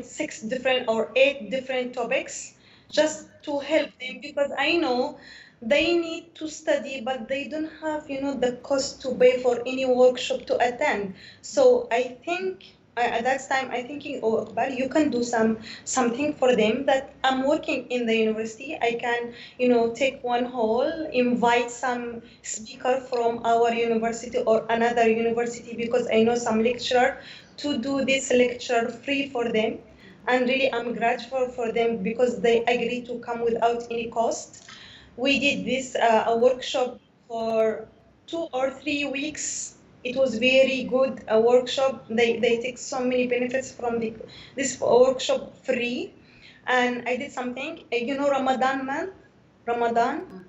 six different or eight different topics just to help them, because I know they need to study, but they don't have, the cost to pay for any workshop to attend. So I think at that time I thinking, oh, Iqbal, you can do something for them, that I'm working in the university. I can, take one hall, invite some speaker from our university or another university, because I know some lecturer, to do this lecture free for them. And really, I'm grateful for them because they agreed to come without any cost. We did this a workshop for 2 or 3 weeks. It was very good a workshop. They take so many benefits from this workshop free. And I did something, Ramadan month, Ramadan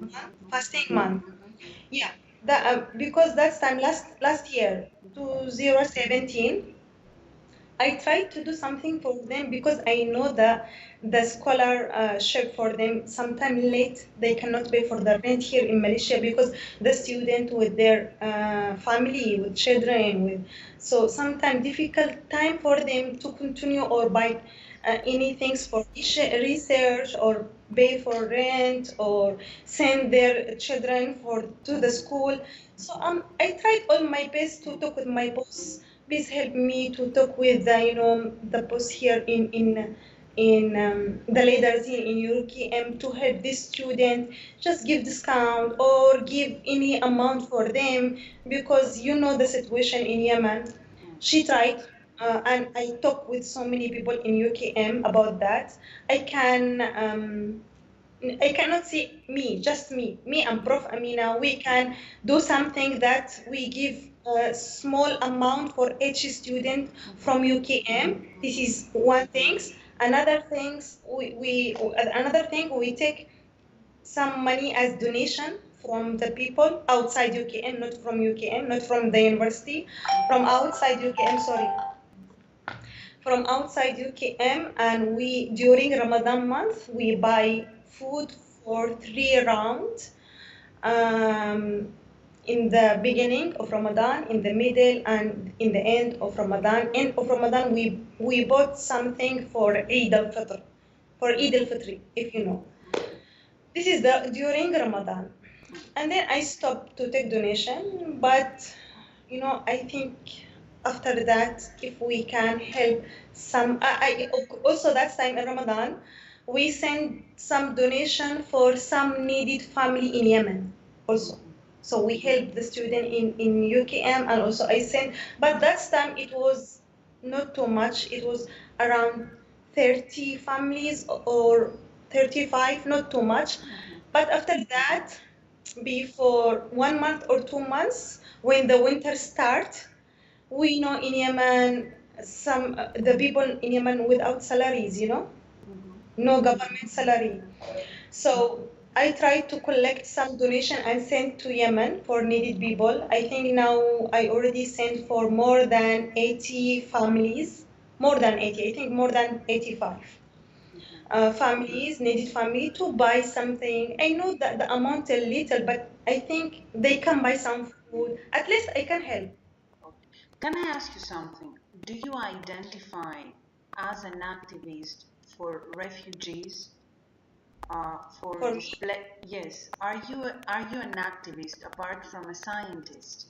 month, fasting month. Yeah, that because that's time last year, 2017. I tried to do something for them because I know that the scholarship for them sometime late, they cannot pay for the rent here in Malaysia, because the student with their family, with children, with, so sometimes difficult time for them to continue or buy anything for research, or pay for rent, or send their children for to the school. So I tried all my best to talk with my boss. Please help me to talk with the, the boss here in the leaders here in UKM, to help this student, just give discount or give any amount for them, because the situation in Yemen. She tried, and I talked with so many people in UKM about that. I can I cannot say me, just me and Prof. Amina. We can do something that we give a small amount for each student from UKM. This is one thing. Another thing, we take some money as donation from the people outside UKM, not from UKM, not from the university, from outside UKM. Sorry, from outside UKM, and we during Ramadan month we buy food for 3 rounds. In the beginning of Ramadan, in the middle, and in the end of Ramadan. End of Ramadan, we bought something for Eid al-Fitr, for Eid al-Fitr, if you know. This is the during Ramadan, and then I stopped to take donation. But I think after that, if we can help some, also that time in Ramadan, we send some donation for some needed family in Yemen also. So we help the student in UKM, and also I sent, but that time it was not too much. It was around 30 families or 35, not too much. But after that, before 1 month or 2 months, when the winter starts, we know in Yemen, some the people in Yemen without salaries, no government salary. So I tried to collect some donation and send to Yemen for needed people. I think now I already sent for more than 80 families, more than 80, I think more than 85 families, needed family to buy something. I know that the amount is little, but I think they can buy some food. At least I can help. Can I ask you something? Do you identify as an activist for refugees? For For me, display, yes. Are you an activist apart from a scientist?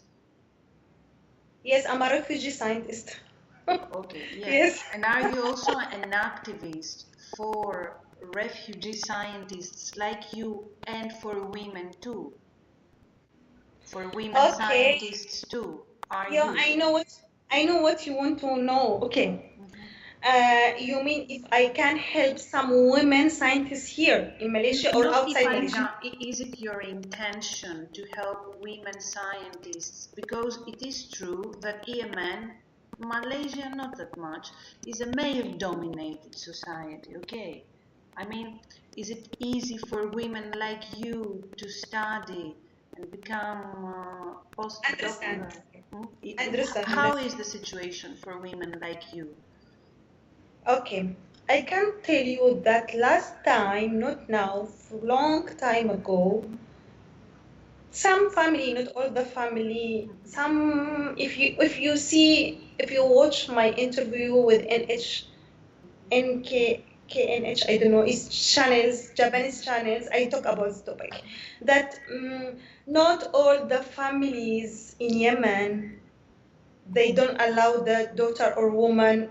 yes, I'm a refugee scientist. Okay, yes. Yes. And are you also an activist for refugee scientists like you and for women too? For women Okay. scientists too? Are Yeah, you? I know what you want to know. Okay. You mean if I can help some women scientists here in Malaysia or Not if outside I Malaysia? can, is it your intention to help women scientists? Because it is true that Yemen, Malaysia not that much, is a male-dominated society, okay? I mean, is it easy for women like you to study and become Understand. postdoctoral? Understand. How is the situation for women like you? Okay. I can tell you that last time, not now, long time ago, some family, not all the family. Some, if you watch my interview with KNH, I don't know, it's channels, Japanese channels. I talk about this topic. That not all the families in Yemen, they don't allow the daughter or woman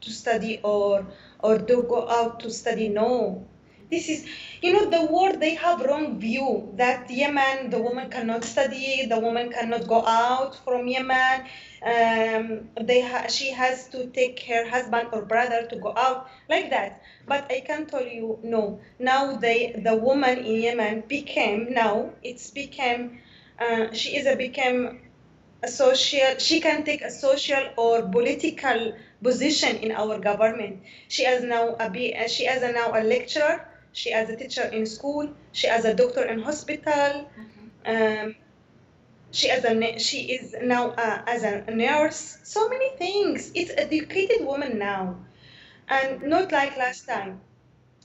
to study or to go out to study. No, this is, the world, they have wrong view that Yemen, the woman cannot study, the woman cannot go out from Yemen. She has to take her husband or brother to go out like that. But I can tell you, no. Now the woman in Yemen became, now it's became, she is a became a social, she can take a social or political position in our government. She is now she is now a lecturer, she is a teacher in school, she is a doctor in hospital. um, she is now as a nurse, so many things. It's educated woman now, and not like last time.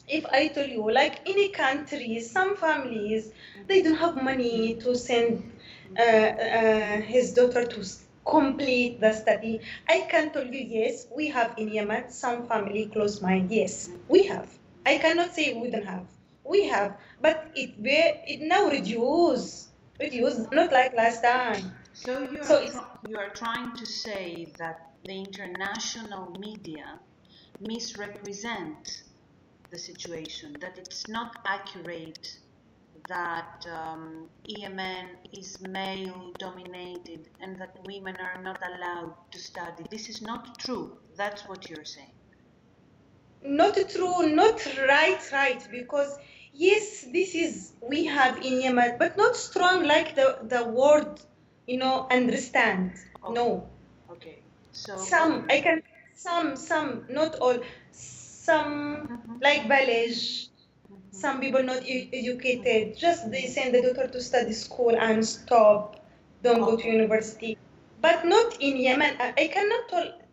If I tell you, like any country, some families, they don't have money to send his daughter to complete the study. I can tell you, yes, we have in Yemen some family close mine. Yes, we have. I cannot say we don't have. We have, but it now reduce, not like last time. So So it's you are trying to say that the international media misrepresent the situation, that it's not accurate, that Yemen is male dominated and that women are not allowed to study. This is not true. That's what you're saying. not true, not right, because yes, this is we have in Yemen, but not strong like the word, understand. Okay. No. Okay. So Some, I can, some, not all. Some, like village, some people not educated, just they send the daughter to study school and stop, don't go to university. But not in Yemen. I cannot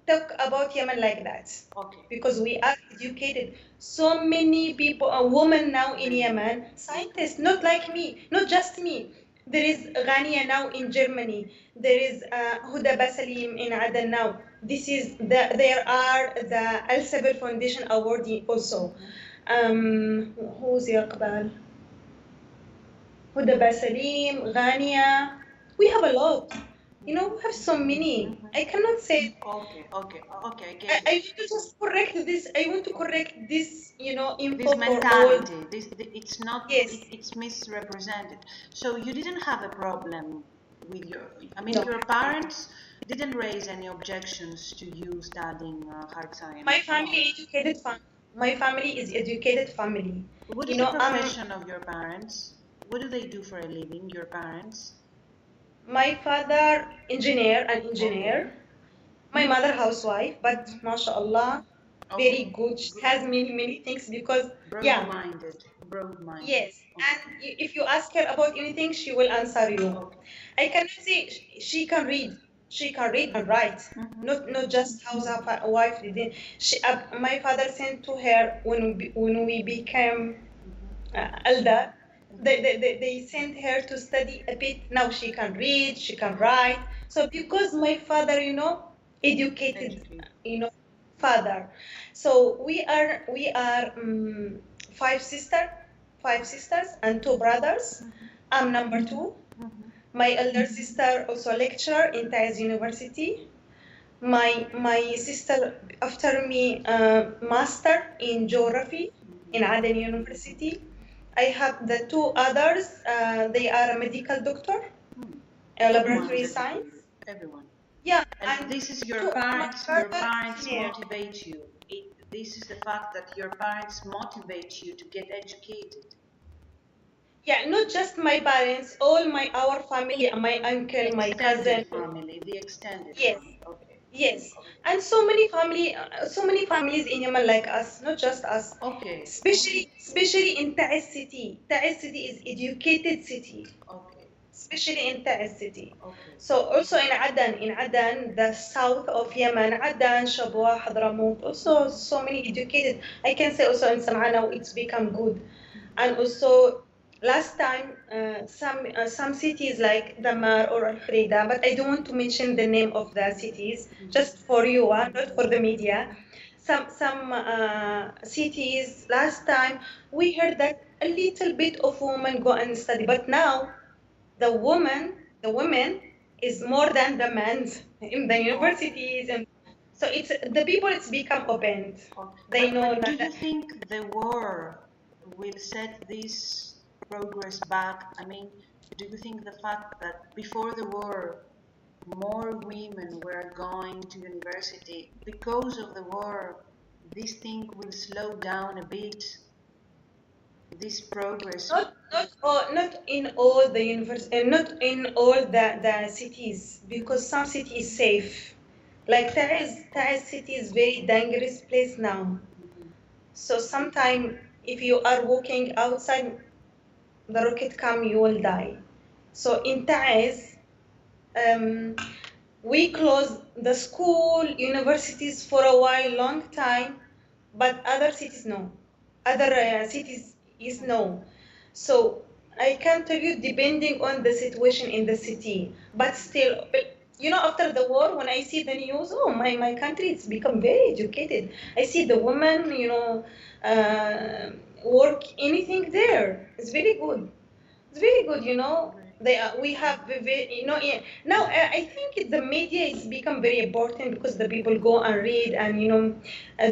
talk about Yemen like that. Okay. Because we are educated. So many people, a woman now in Yemen, scientists, not like me, not just me. There is Ghania now in Germany. There is Huda Basalim in Aden now. There are the Al Sabir Foundation awardee also. Who's Yaqbal? Huda Basalim, Ghania. We have a lot. We have so many. I cannot say. Okay. I get I want to just correct this. I want to correct this, info this for mentality. all. It's not. Yes. It's misrepresented. So you didn't have a problem with your. I mean, No. your parents didn't raise any objections to you studying hard science. My family educated family. My family is educated family. What is the profession of your parents? What do they do for a living? Your parents? My father engineer. Okay. My mother housewife, but mashallah, very good. She has many things because broad-minded. Yes, and if you ask her about anything, she will answer you. Okay. I cannot say she can read. She can read and write. Not just housewife. Didn't. My father sent to her when we became elder. They sent her to study a bit. Now she can read, she can write. So because my father, educated, father. So we are five sisters and two brothers. I'm number two. My elder sister also lecturer in Taiz University. My sister after me master in geography in Aden University. I have the two others. They are a medical doctor, a laboratory science. Everyone. Yeah, and this is your parents. Your parents motivate you. This is the fact that your parents motivate you to get educated. Yeah, not just my parents, our family, my uncle, my cousin. Family, the extended. Yes. Family. Okay. Yes, and so many families in Yemen like us, not just us. Okay. Especially in Taiz city. Taiz city is educated city. Okay. Especially in Taiz city. Okay. So also in Aden, the south of Yemen, Aden, Shabwa, Hadramaut, also so many educated. I can say also in Sana'a now it's become good, and also Last time, some cities like Damar or Al Kharida, but I don't want to mention the name of the cities, just for you, not for the media. Some cities last time we heard that a little bit of women go and study, but now the women is more than the men in the universities, and so the people it's become open. They know But do you that. think the war will set this progress back? I mean, do you think the fact that before the war more women were going to university, because of the war, this thing will slow down a bit, this progress? Not in all the not in all the cities, because some city is safe. Like Taiz city is very dangerous place now. So sometime if you are walking outside, the rocket come, you will die. So in Taiz, um, we closed the school, universities for a while, long time, but other cities no. Other cities is no. So I can tell you depending on the situation in the city, but still, after the war, when I see the news, oh, my country it's become very educated. I see the women, uh, work anything there. It's very good. It's very good. We have yeah. Now I think the media is become very important because the people go and read and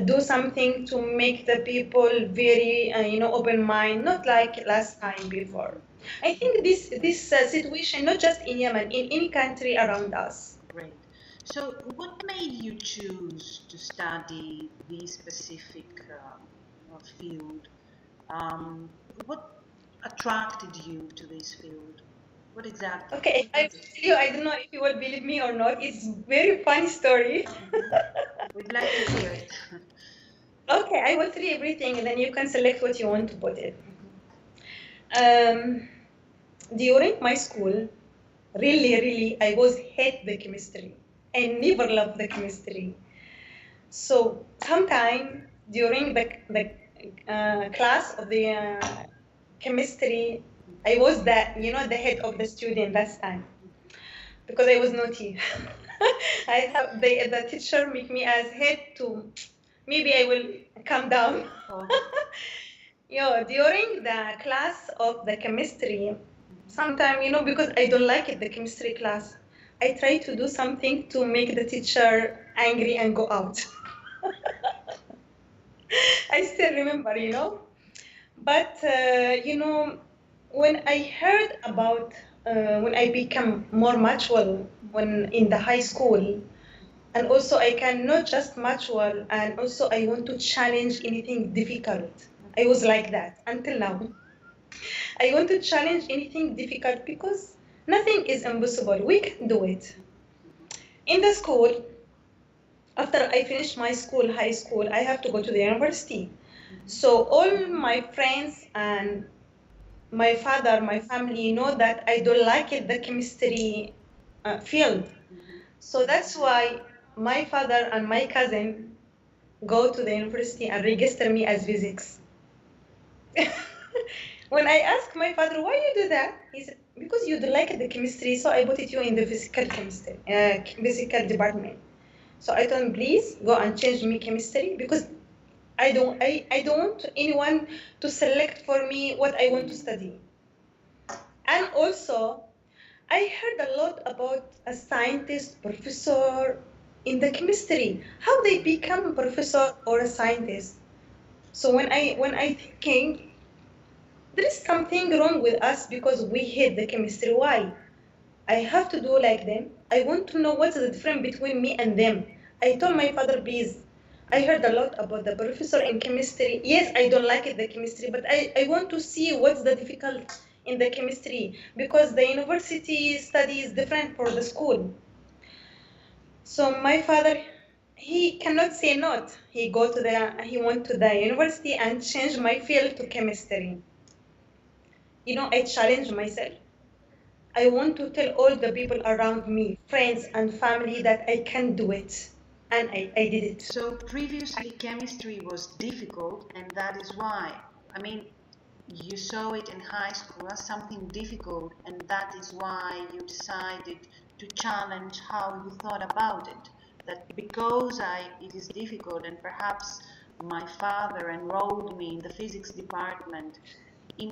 do something to make the people very open mind, not like last time before. I think this situation, not just in Yemen, in any country around us. Great. So, what made you choose to study this specific field? What attracted you to this field? What exactly? Okay, I will tell you, I don't know if you will believe me or not. It's very funny story. We'd like to hear it. Okay, I will tell you everything, and then you can select what you want to put it. Um, During my school, really, I was hate the chemistry. I never loved the chemistry. So sometime during the class of the chemistry, I was the head of the student last time because I was naughty. I have the teacher make me as head to maybe I will come down. Oh, During the class of the chemistry, sometime, because I don't like it, the chemistry class, I try to do something to make the teacher angry and go out. I still remember. But, when I heard about, when I become more mature when in the high school, and also I can not just mature, and also I want to challenge anything difficult. I was like that until now. I want to challenge anything difficult because nothing is impossible. We can do it. In the school, after I finish my school, high school, I have to go to the university. So all my friends and my father, my family know that I don't like it, the chemistry field. So that's why my father and my cousin go to the university and register me as physics. When I asked my father, why you do that? He said, because you don't like the chemistry, so I put you in the physical chemistry, physical department. So I told him, please go and change me chemistry because I don't want anyone to select for me what I want to study. And also, I heard a lot about a scientist, professor in the chemistry, how they become a professor or a scientist. So when I thinking, there is something wrong with us because we hate the chemistry. Why? I have to do like them. I want to know what's the difference between me and them. I told my father, please. I heard a lot about the professor in chemistry. Yes, I don't like it, the chemistry, but I want to see what's the difficult in the chemistry because the university study is different for the school. So my father, he cannot say not. He went to the university and changed my field to chemistry. I challenge myself. I want to tell all the people around me, friends and family, that I can do it. And I did it. so previously chemistry was difficult, and that is why. I mean, you saw it in high school as something difficult, and that is why you decided to challenge how you thought about it. That because it is difficult, and perhaps my father enrolled me in the physics department,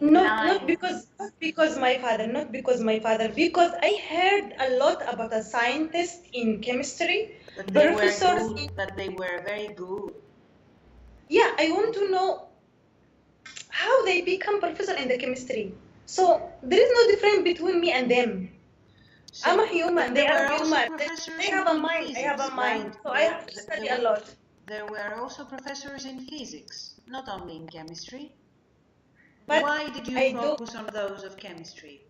Not because my father, because I heard a lot about a scientist in chemistry, that they professors. were good, that they were very good. Yeah, I want to know how they become professor in the chemistry. So there is no difference between me and them. So, I'm a human. They are human. They have a mind. I have a mind. So I have to study a lot. There were also professors in physics, not only in chemistry. But why did you focus on those of chemistry?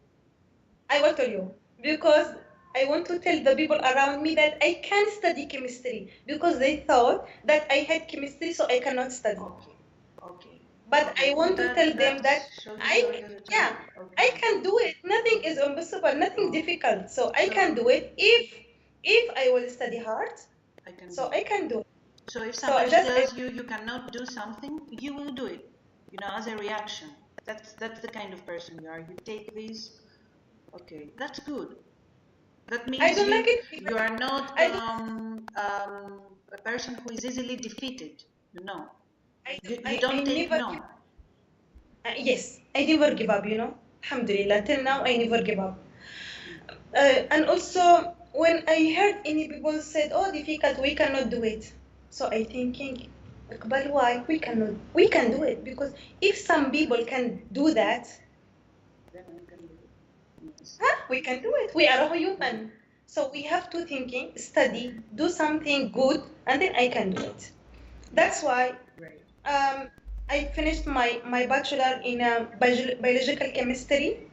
I will tell you. Because I want to tell the people around me that I can study chemistry, because they thought that I had chemistry, so I cannot study. Okay. But I want to tell them that I can do it. Nothing is impossible, nothing difficult. So I can do it if I will study hard. I can do it. So if somebody tells you cannot do something, you will do it, as a reaction. That's the kind of person you are. You take this. Okay, that's good. That means I don't like it. You are not a person who is easily defeated. You don't take no. Yes, I never give up. Alhamdulillah, till now I never give up. And also, when I heard any people said, "Oh, difficult, we cannot do it," so I thinking, but why we cannot? We can do it, because if some people can do that, we can do it. We are a human. So we have to thinking, study, do something good, and then I can do it. That's why I finished my bachelor in biological chemistry.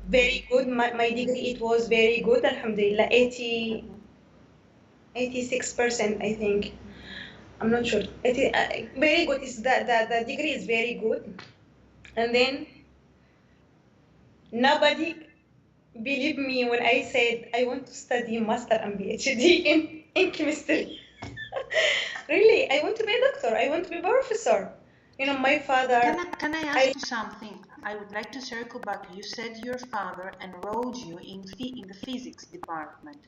Very good. My degree, it was very good. Alhamdulillah, 86%, I think. I'm not sure. Very good. The degree is very good. And then nobody believed me when I said I want to study master and PhD in chemistry. Really, I want to be a doctor. I want to be a professor. My father. Can I ask you something? I would like to circle back. You said your father enrolled you in the physics department.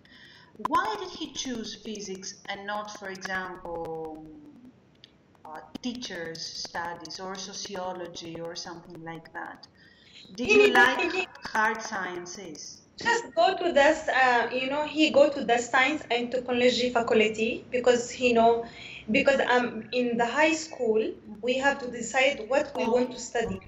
Why did he choose physics and not, for example, teachers' studies or sociology or something like that? Did you like hard sciences? Just go to this, he go to the science and technology faculty, because because in the high school we have to decide what we want to study.